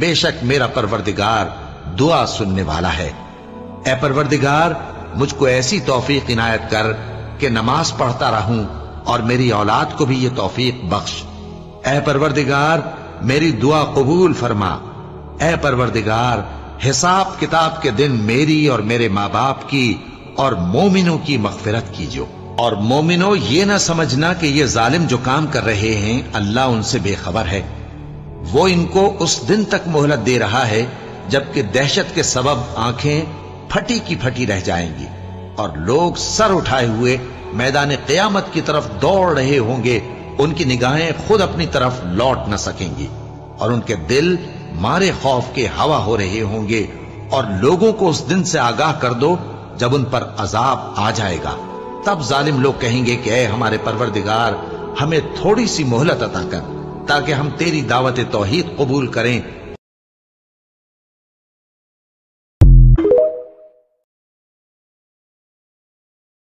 بے شک میرا پروردگار دعا سننے والا ہے۔ اے پروردگار مجھ کو ایسی توفیق عنایت کر کہ نماز پڑھتا رہوں اور میری اولاد کو بھی یہ توفیق بخش۔ اے پروردگار میری دعا قبول فرما۔ اے پروردگار حساب کتاب کے دن میری اور میرے ماں باپ کی اور مومنوں کی مغفرت کیجو۔ اور مومنوں یہ نہ سمجھنا کہ یہ ظالم جو کام کر رہے ہیں اللہ ان سے بے خبر ہے، وہ ان کو اس دن تک مہلت دے رہا ہے جبکہ دہشت کے سبب آنکھیں پھٹی کی پھٹی رہ جائیں گی اور لوگ سر اٹھائے ہوئے میدان قیامت کی طرف دوڑ رہے ہوں گے، ان کی نگاہیں خود اپنی طرف لوٹ نہ سکیں گی اور ان کے دل مارے خوف کے ہوا ہو رہے ہوں گے۔ اور لوگوں کو اس دن سے آگاہ کر دو جب ان پر عذاب آ جائے گا، تب ظالم لوگ کہیں گے کہ اے ہمارے پروردگار ہمیں تھوڑی سی مہلت عطا کر تاکہ ہم تیری دعوت توحید قبول کریں